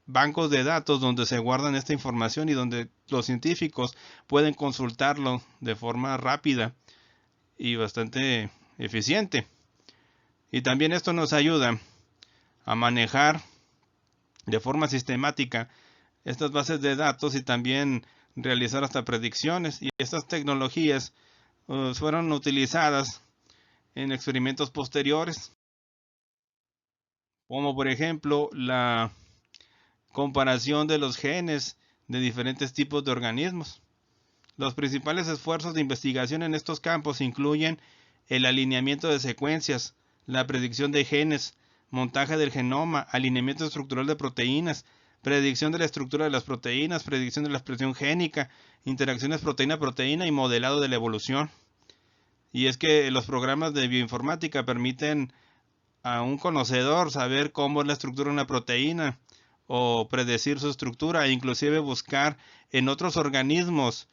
bancos de datos donde se guardan esta información y donde los científicos pueden consultarlo de forma rápida y bastante eficiente. Y también esto nos ayuda a manejar de forma sistemática estas bases de datos y también realizar hasta predicciones. Y estas tecnologías fueron utilizadas en experimentos posteriores, como por ejemplo la comparación de los genes de diferentes tipos de organismos. Los principales esfuerzos de investigación en estos campos incluyen el alineamiento de secuencias, la predicción de genes, montaje del genoma, alineamiento estructural de proteínas, predicción de la estructura de las proteínas, predicción de la expresión génica, interacciones proteína-proteína y modelado de la evolución. Y es que los programas de bioinformática permiten a un conocedor saber cómo es la estructura de una proteína o predecir su estructura e inclusive buscar en otros organismos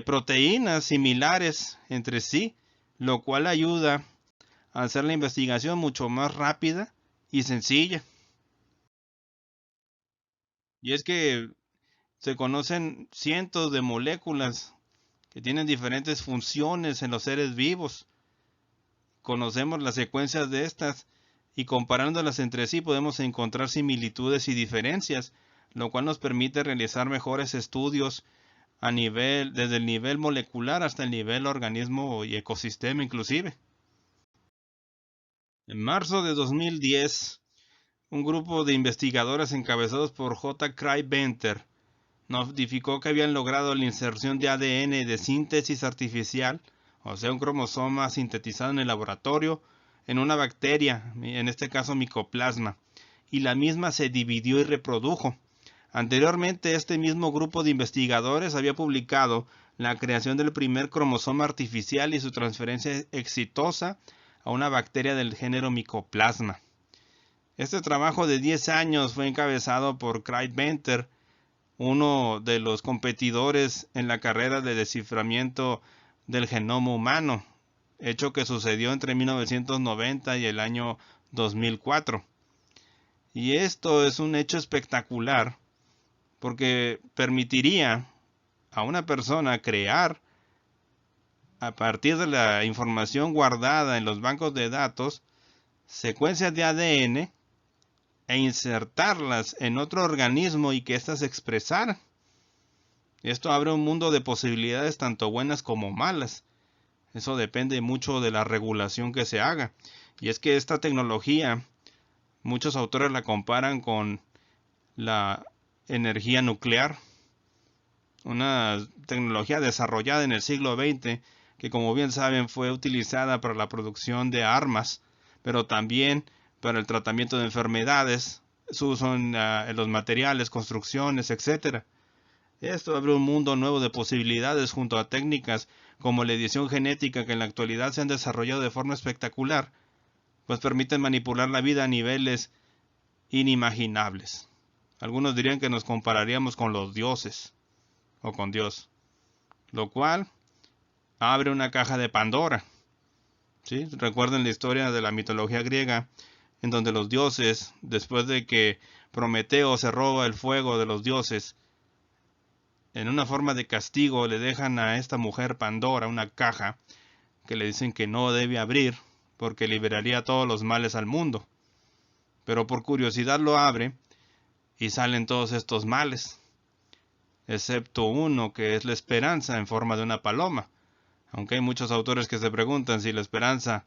proteínas similares entre sí, lo cual ayuda a hacer la investigación mucho más rápida y sencilla. Y es que se conocen cientos de moléculas que tienen diferentes funciones en los seres vivos. Conocemos las secuencias de estas y comparándolas entre sí podemos encontrar similitudes y diferencias, lo cual nos permite realizar mejores estudios desde el nivel molecular hasta el nivel organismo y ecosistema inclusive. En marzo de 2010, un grupo de investigadores encabezados por J. Craig Venter notificó que habían logrado la inserción de ADN de síntesis artificial, o sea, un cromosoma sintetizado en el laboratorio, en una bacteria, en este caso Mycoplasma, y la misma se dividió y reprodujo. Anteriormente, este mismo grupo de investigadores había publicado la creación del primer cromosoma artificial y su transferencia exitosa a una bacteria del género Mycoplasma. Este trabajo de 10 años fue encabezado por Craig Venter, uno de los competidores en la carrera de desciframiento del genoma humano, hecho que sucedió entre 1990 y el año 2004. Y esto es un hecho espectacular porque permitiría a una persona crear, a partir de la información guardada en los bancos de datos, secuencias de ADN e insertarlas en otro organismo y que éstas se expresaran. Esto abre un mundo de posibilidades tanto buenas como malas. Eso depende mucho de la regulación que se haga. Y es que esta tecnología, muchos autores la comparan con la energía nuclear, una tecnología desarrollada en el siglo XX que, como bien saben, fue utilizada para la producción de armas, pero también para el tratamiento de enfermedades, su uso en los materiales, construcciones, etc. Esto abre un mundo nuevo de posibilidades junto a técnicas como la edición genética que en la actualidad se han desarrollado de forma espectacular, pues permiten manipular la vida a niveles inimaginables. Algunos dirían que nos compararíamos con los dioses o con Dios, lo cual abre una caja de Pandora. ¿Sí? Recuerden la historia de la mitología griega, en donde los dioses, después de que Prometeo se roba el fuego de los dioses, en una forma de castigo le dejan a esta mujer Pandora una caja que le dicen que no debe abrir porque liberaría todos los males al mundo. Pero por curiosidad lo abre y salen todos estos males, excepto uno que es la esperanza en forma de una paloma. Aunque hay muchos autores que se preguntan si la esperanza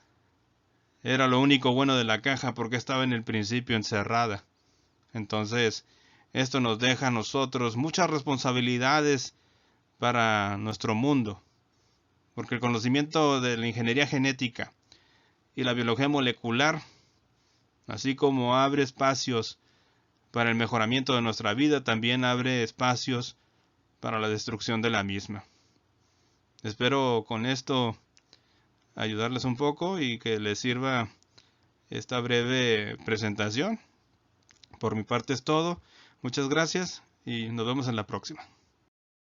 era lo único bueno de la caja porque estaba en el principio encerrada. Entonces, esto nos deja a nosotros muchas responsabilidades para nuestro mundo, porque el conocimiento de la ingeniería genética y la biología molecular, así como abre espacios para el mejoramiento de nuestra vida, también abre espacios para la destrucción de la misma. Espero con esto ayudarles un poco y que les sirva esta breve presentación. Por mi parte es todo. Muchas gracias y nos vemos en la próxima.